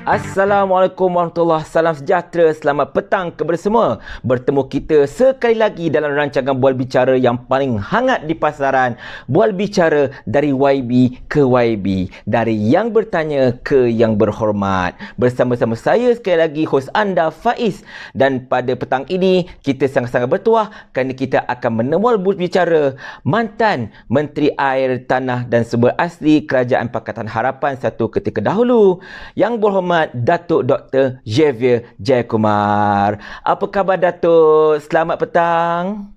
Assalamualaikum warahmatullahi wabarakatuh. Salam sejahtera, selamat petang kepada semua. Bertemu kita sekali lagi dalam rancangan Bual Bicara yang paling hangat di pasaran. Bual Bicara dari YB ke YB, dari yang bertanya ke yang berhormat. Bersama-sama saya sekali lagi, hos anda Faiz. Dan pada petang ini kita sangat-sangat bertuah kerana kita akan menemui Bual Bicara mantan Menteri Air, Tanah dan Sumber Asli Kerajaan Pakatan Harapan satu ketika dahulu, yang berhormat Datuk Dr. Xavier Jayakumar. Apa khabar Datuk? Selamat petang.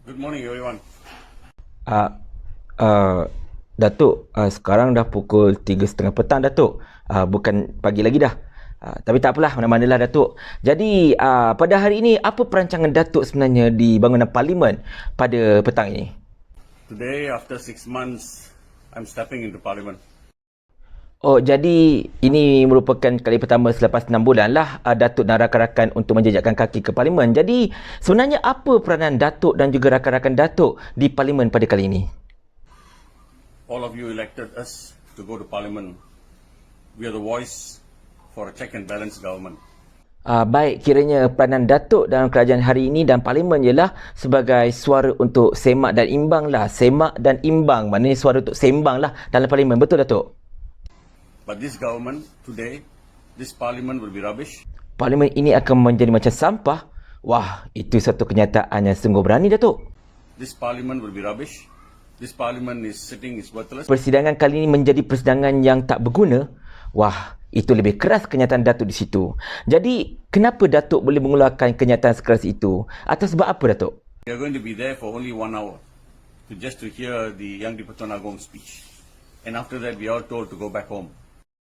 Good morning everyone. Datuk, sekarang dah pukul 3.30 petang Datuk. Bukan pagi lagi dah. Tapi tak apalah, mana-manalah Datuk. Jadi pada hari ini apa perancangan Datuk sebenarnya di bangunan Parlimen pada petang ini? Today, after 6 months, I'm stepping into Parliament. Oh, jadi ini merupakan kali pertama selepas 6 bulan lah Datuk dan rakan-rakan untuk menjejakkan kaki ke Parlimen. Jadi sebenarnya apa peranan Datuk dan juga rakan-rakan Datuk di Parlimen pada kali ini? All of you elected us to go to Parliament. We are the voice for a check and balance government. Baik, kiranya peranan Datuk dalam kerajaan hari ini dan Parlimen ialah sebagai suara untuk semak dan imbang lah. Semak dan imbang, maknanya suara untuk sembang lah dalam Parlimen. Betul Datuk? But this government today, this Parliament will be rubbish. Parlimen ini akan menjadi macam sampah. Wah, itu satu kenyataan yang sungguh berani Datuk. This Parliament will be rubbish. This Parliament is sitting, is worthless. Persidangan kali ini menjadi persidangan yang tak berguna. Wah, itu lebih keras kenyataan Datuk di situ. Jadi, kenapa Datuk boleh mengeluarkan kenyataan sekeras itu? Atau sebab apa Datuk? We are going to be there for only 1 hour to hear the Yang di-Pertuan Agong speech. And after that, we are told to go back home.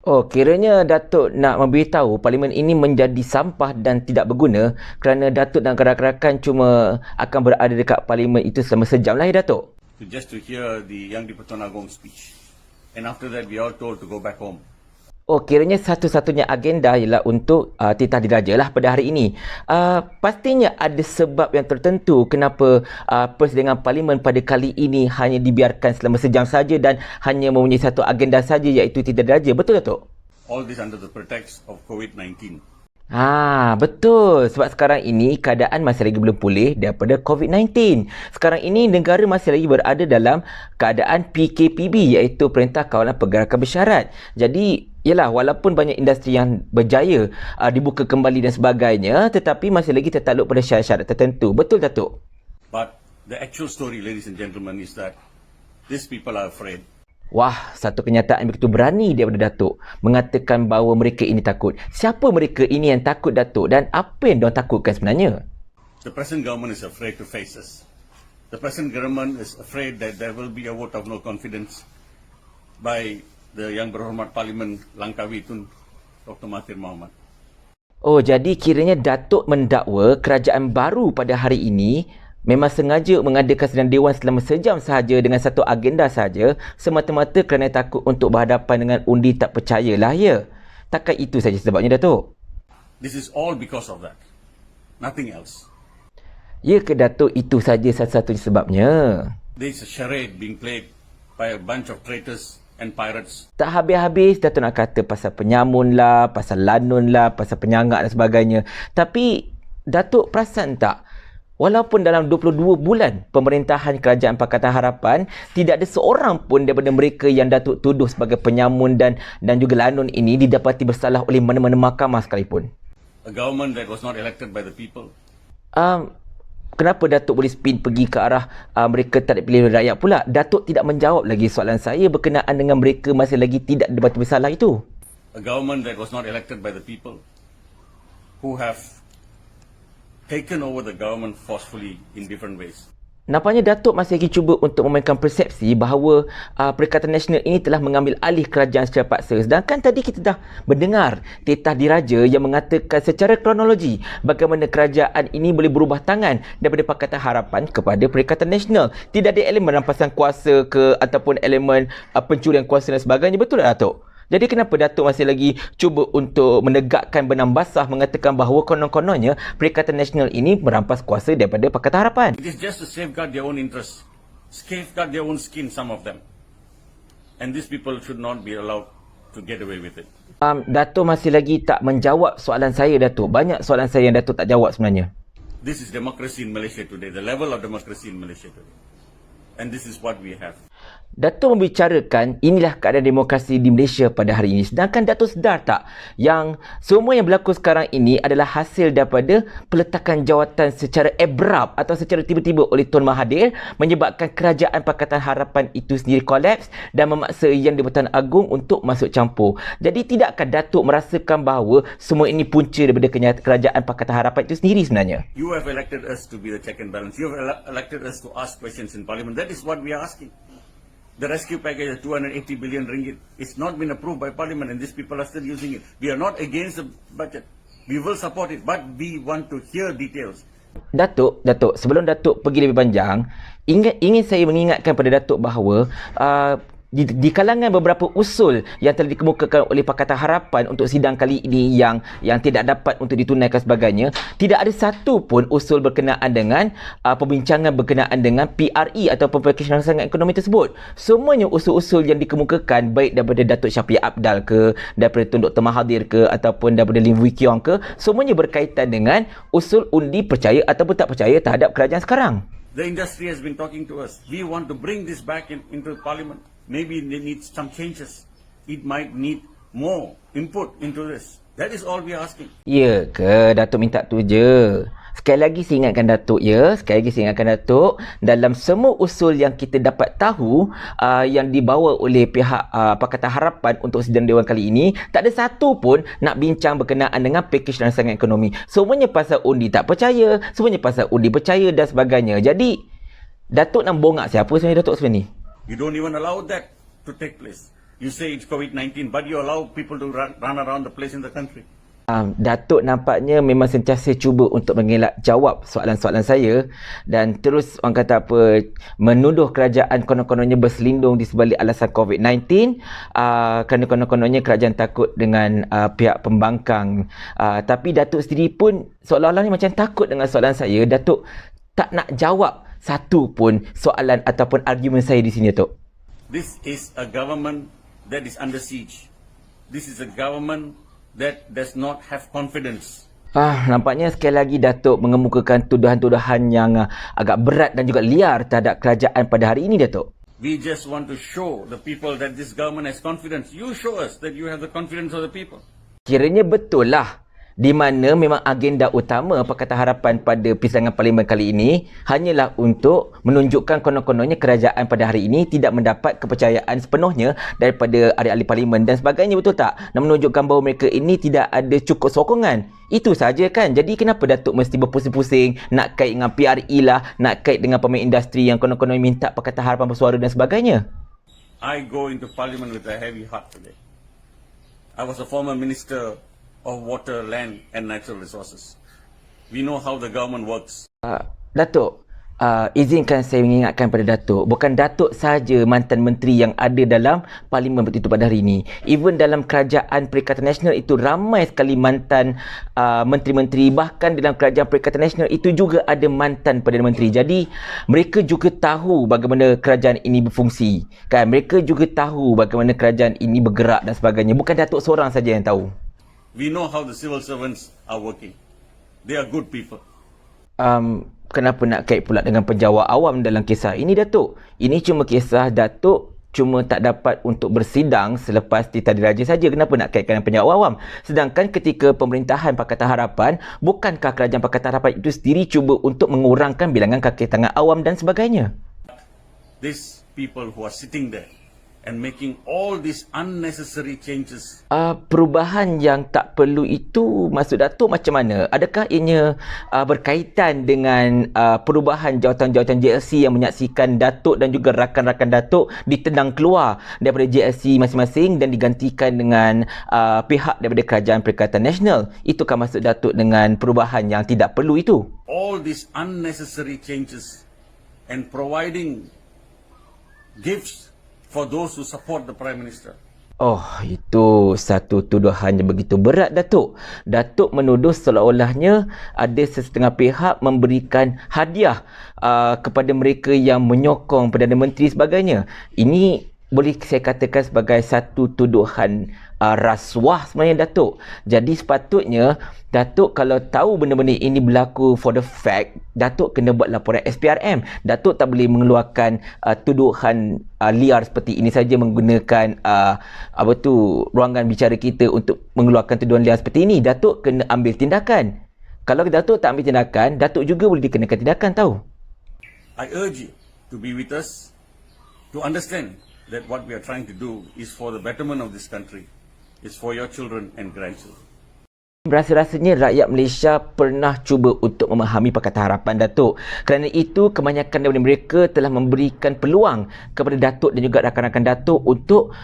Oh, kiranya Datuk nak memberitahu Parlimen ini menjadi sampah dan tidak berguna kerana Datuk dan rakan-rakan cuma akan berada dekat Parlimen itu selama sejam lah ya Datuk? To hear the Yang di-Pertuan Agong speech. And after that, we are told to go back home. Oh, kiranya satu-satunya agenda ialah untuk titah diraja lah pada hari ini. Pastinya ada sebab yang tertentu kenapa persidangan Parlimen pada kali ini hanya dibiarkan selama sejam saja dan hanya mempunyai satu agenda saja, iaitu titah diraja. Betul Datuk? All this under the pretext of COVID-19. Betul. Sebab sekarang ini keadaan masih lagi belum pulih daripada COVID-19. Sekarang ini negara masih lagi berada dalam keadaan PKPB, iaitu Perintah Kawalan Pergerakan Bersyarat. Jadi, yalah, walaupun banyak industri yang berjaya dibuka kembali dan sebagainya, tetapi masih lagi tertakluk pada syarat-syarat tertentu. Betul Datuk? But the actual story, ladies and gentlemen, is that these people are afraid. Wah, satu kenyataan begitu berani daripada Datuk mengatakan bahawa mereka ini takut. Siapa mereka ini yang takut Datuk dan apa yang diorang takutkan sebenarnya? The present government is afraid to face us. The present government is afraid that there will be a vote of no confidence by the Yang Berhormat Parlimen Langkawi Tun, Dr. Mahathir Mohamad. Oh, jadi kiranya Datuk mendakwa kerajaan baru pada hari ini memang sengaja mengadakan sidang dewan selama sejam sahaja dengan satu agenda sahaja, semata-mata kerana takut untuk berhadapan dengan undi tak percaya lah ya. Takkan itu saja sebabnya Datuk? This is all because of that. Nothing else. Ya ke Datuk, itu saja satu-satunya sebabnya? There is a charade being played by a bunch of traitors and pirates. Tak habis-habis Datuk nak kata pasal penyamun lah, pasal lanun lah, pasal penyangak dan sebagainya. Tapi Datuk perasan tak? Walaupun dalam 22 bulan pemerintahan Kerajaan Pakatan Harapan, tidak ada seorang pun daripada mereka yang Datuk tuduh sebagai penyamun dan juga lanun ini didapati bersalah oleh mana-mana mahkamah sekalipun. A government that was not elected by the people. Kenapa Datuk boleh spin pergi ke arah mereka tak dipilih oleh rakyat pula? Datuk tidak menjawab lagi soalan saya berkenaan dengan mereka masih lagi tidak didapati bersalah itu. A government that was not elected by the people, who have taken over the government forcefully in different ways. Nampaknya Datuk masih lagi cuba untuk memainkan persepsi bahawa Perikatan Nasional ini telah mengambil alih kerajaan secara paksa. Sedangkan tadi kita dah mendengar titah diraja yang mengatakan secara kronologi bagaimana kerajaan ini boleh berubah tangan daripada Pakatan Harapan kepada Perikatan Nasional. Tidak ada elemen rampasan kuasa ataupun elemen pencurian kuasa dan sebagainya. Betul tak Datuk? Jadi kenapa Datuk masih lagi cuba untuk menegakkan benang basah mengatakan bahawa konon-kononnya Perikatan Nasional ini merampas kuasa daripada Pakatan Harapan? It is just to safeguard their own interests, safeguard their own skin, some of them. And these people should not be allowed to get away with it. Datuk masih lagi tak menjawab soalan saya, Datuk. Banyak soalan saya yang Datuk tak jawab sebenarnya. This is democracy in Malaysia today, the level of democracy in Malaysia today. And this is what we have. Datuk membicarakan inilah keadaan demokrasi di Malaysia pada hari ini. Sedangkan Datuk sedar tak yang semua yang berlaku sekarang ini adalah hasil daripada peletakan jawatan secara abrupt atau secara tiba-tiba oleh Tun Mahathir, menyebabkan kerajaan Pakatan Harapan itu sendiri kolaps dan memaksa Yang di-Pertuan Agong untuk masuk campur. Jadi tidakkah Datuk merasakan bahawa semua ini punca daripada kerajaan Pakatan Harapan itu sendiri sebenarnya? You have elected us to be the check and balance. You have elected us to ask questions in Parliament. That is what we are asking. The rescue package of 280 billion ringgit is not been approved by Parliament and these people are still using it. We are not against the budget. We will support it, but we want to hear details. Datuk, sebelum Datuk pergi lebih panjang, ingin saya mengingatkan pada Datuk bahawa di kalangan beberapa usul yang telah dikemukakan oleh Pakatan Harapan untuk sidang kali ini yang tidak dapat untuk ditunaikan sebagainya, tidak ada satu pun usul berkenaan dengan perbincangan berkenaan dengan PRE atau Package Rancangan Ekonomi tersebut. Semuanya usul-usul yang dikemukakan baik daripada Datuk Shafie Apdal ke, daripada Tun Dr. Mahathir ke, ataupun daripada Lim Wee Kiong ke, semuanya berkaitan dengan usul undi percaya ataupun tak percaya terhadap kerajaan sekarang. The industry has been talking to us. We want to bring this back into Parliament. Maybe they need some changes. It might need more input into this. That is all we are asking. Ya ke, Datuk minta tu je. Sekali lagi saya ingatkan Datuk dalam semua usul yang kita dapat tahu yang dibawa oleh pihak Pakatan Harapan untuk sidang Dewan kali ini, tak ada satu pun nak bincang berkenaan dengan pakej rancangan ekonomi. Semuanya pasal undi tak percaya, semuanya pasal undi percaya dan sebagainya. Jadi Datuk nak bongak siapa sebenarnya Datuk sebenarnya ni? You don't even allow that to take place. You say it's COVID-19, but you allow people to run around the place in the country. Datuk nampaknya memang sentiasa cuba untuk mengelak jawab soalan-soalan saya dan terus orang kata apa, menuduh kerajaan konon-kononnya berselindung di sebalik alasan COVID-19 kerana konon-kononnya kerajaan takut dengan pihak pembangkang. Tapi Datuk sendiri pun seolah-olah ni macam takut dengan soalan saya. Datuk tak nak jawab satu pun soalan ataupun argumen saya di sini, Datuk. This is a government that is under siege. This is a government that does not have confidence. Nampaknya sekali lagi Datuk mengemukakan tuduhan-tuduhan yang agak berat dan juga liar terhadap kerajaan pada hari ini, Datuk. We just want to show the people that this government has confidence. You show us that you have the confidence of the people. Kiranya betul lah, di mana memang agenda utama Pakatan Harapan pada persidangan Parlimen kali ini hanyalah untuk menunjukkan konon-kononnya kerajaan pada hari ini tidak mendapat kepercayaan sepenuhnya daripada ahli-ahli Parlimen dan sebagainya, betul tak? Dan menunjukkan bahawa mereka ini tidak ada cukup sokongan. Itu saja kan? Jadi kenapa Datuk mesti berpusing-pusing nak kait dengan PRE lah, nak kait dengan pemain industri yang konon-konon minta Pakatan Harapan bersuara dan sebagainya? I go into Parliament with a heavy heart today. I was a former minister of water, land and natural resources. We know how the government works. Datuk, izinkan saya mengingatkan pada Datuk, bukan Datuk sahaja mantan menteri yang ada dalam Parlimen itu pada hari ini. Even dalam Kerajaan Perikatan Nasional itu ramai sekali mantan menteri-menteri. Bahkan dalam Kerajaan Perikatan Nasional itu juga ada mantan Perdana Menteri. Jadi mereka juga tahu bagaimana kerajaan ini berfungsi. Kan? Mereka juga tahu bagaimana kerajaan ini bergerak dan sebagainya. Bukan Datuk seorang saja yang tahu. We know how the civil servants are working. They are good people. Kenapa nak kait pula dengan penjawat awam dalam kisah ini, Datuk? Ini cuma kisah Datuk cuma tak dapat untuk bersidang selepas Tita Diraja saja. Kenapa nak kaitkan dengan penjawat awam? Sedangkan ketika pemerintahan Pakatan Harapan, bukankah kerajaan Pakatan Harapan itu sendiri cuba untuk mengurangkan bilangan kaki tangan awam dan sebagainya? These people who are sitting there and making all these unnecessary changes. Perubahan yang tak perlu itu maksud Datuk macam mana? Adakah ianya berkaitan dengan perubahan jawatan-jawatan JLC yang menyaksikan Datuk dan juga rakan-rakan Datuk ditendang keluar daripada JLC masing-masing dan digantikan dengan pihak daripada Kerajaan Perikatan Nasional? Itukah maksud Datuk dengan perubahan yang tidak perlu itu? All these unnecessary changes and providing gifts for those who support the Prime Minister. Oh, itu satu tuduhan yang begitu berat, Datuk. Datuk menuduh seolah-olahnya ada sesetengah pihak memberikan hadiah kepada mereka yang menyokong Perdana Menteri sebagainya. Ini boleh saya katakan sebagai satu tuduhan rasuah sebenarnya Datuk. Jadi sepatutnya Datuk kalau tahu benda-benda ini berlaku for the fact, Datuk kena buat laporan SPRM. Datuk tak boleh mengeluarkan tuduhan liar seperti ini saja menggunakan ruangan bicara kita untuk mengeluarkan tuduhan liar seperti ini. Datuk kena ambil tindakan. Kalau Datuk tak ambil tindakan, Datuk juga boleh dikenakan tindakan tahu. I urge you to be with us, to understand that what we are trying to do is for the betterment of this country, is for your children and grandchildren. Rasa-rasanya rakyat Malaysia pernah cuba untuk memahami Pakatan Harapan Datuk. Kerana itu, kebanyakan daripada mereka telah memberikan peluang kepada Datuk dan juga rakan-rakan Datuk untuk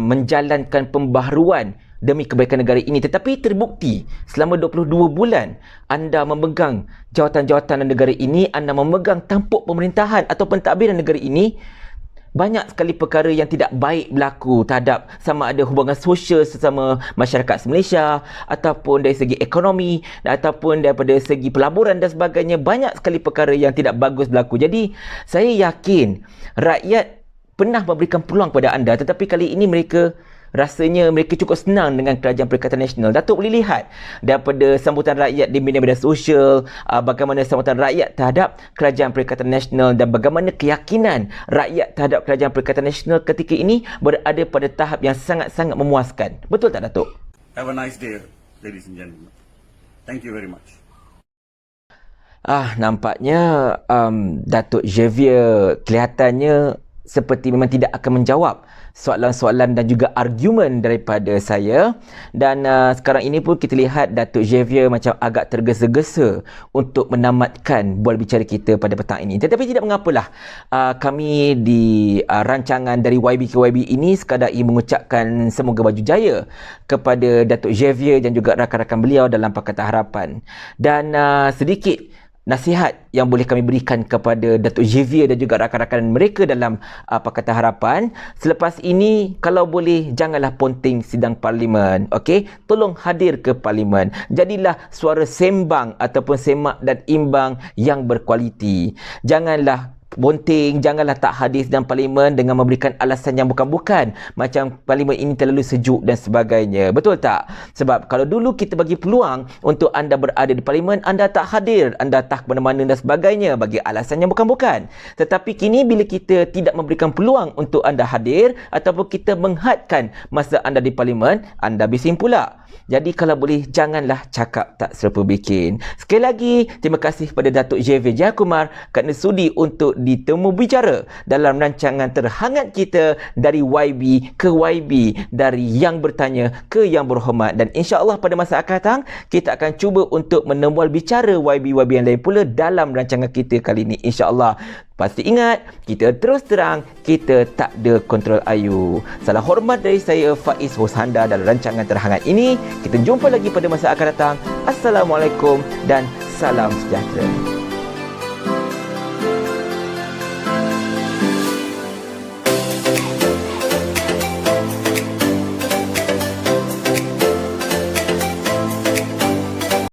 menjalankan pembaharuan demi kebaikan negara ini. Tetapi terbukti selama 22 bulan anda memegang jawatan-jawatan negara ini, anda memegang tampuk pemerintahan atau pentadbiran negara ini, banyak sekali perkara yang tidak baik berlaku terhadap sama ada hubungan sosial sesama masyarakat Malaysia ataupun dari segi ekonomi ataupun daripada segi pelaburan dan sebagainya. Banyak sekali perkara yang tidak bagus berlaku. Jadi saya yakin rakyat pernah memberikan peluang kepada anda, tetapi kali ini rasanya mereka cukup senang dengan Kerajaan Perikatan Nasional. Datuk boleh lihat daripada sambutan rakyat di media-media sosial, bagaimana sambutan rakyat terhadap Kerajaan Perikatan Nasional dan bagaimana keyakinan rakyat terhadap Kerajaan Perikatan Nasional ketika ini berada pada tahap yang sangat-sangat memuaskan. Betul tak Datuk? Have a nice day, ladies and gentlemen. Thank you very much. Nampaknya Datuk Xavier kelihatannya seperti memang tidak akan menjawab soalan-soalan dan juga argumen daripada saya. Dan sekarang ini pun kita lihat Datuk Xavier macam agak tergesa-gesa untuk menamatkan bual bicara kita pada petang ini. Tetapi tidak mengapalah, kami di rancangan dari YB ke YB ini sekadar ingin mengucapkan semoga baju jaya kepada Datuk Xavier dan juga rakan-rakan beliau dalam Pakatan Harapan. Dan sedikit nasihat yang boleh kami berikan kepada Datuk Xavier dan juga rakan-rakan mereka dalam Pakatan Harapan. Selepas ini, kalau boleh, janganlah ponting sidang parlimen. Okey? Tolong hadir ke parlimen. Jadilah suara sembang ataupun semak dan imbang yang berkualiti. Janganlah bonting, janganlah tak hadir sidang parlimen dengan memberikan alasan yang bukan-bukan. Macam parlimen ini terlalu sejuk dan sebagainya. Betul tak? Sebab kalau dulu kita bagi peluang untuk anda berada di parlimen, anda tak hadir, anda tak ke mana-mana dan sebagainya bagi alasan yang bukan-bukan. Tetapi kini bila kita tidak memberikan peluang untuk anda hadir ataupun kita menghadkan masa anda di parlimen, anda bising pula. Jadi kalau boleh, janganlah cakap tak serupa bikin. Sekali lagi, terima kasih kepada Datuk Xavier Jayakumar kerana sudi untuk ditemu bicara dalam rancangan terhangat kita dari YB ke YB, dari yang bertanya ke yang berhormat. Dan insya-Allah pada masa akan datang, kita akan cuba untuk menemual bicara YB-YB yang lain pula dalam rancangan kita kali ini, insya-Allah. Pasti ingat, kita terus terang, kita tak ada kontrol ayu. Salam hormat dari saya, Faiz Hosanda, dalam rancangan terhangat ini. Kita jumpa lagi pada masa akan datang. Assalamualaikum dan salam sejahtera.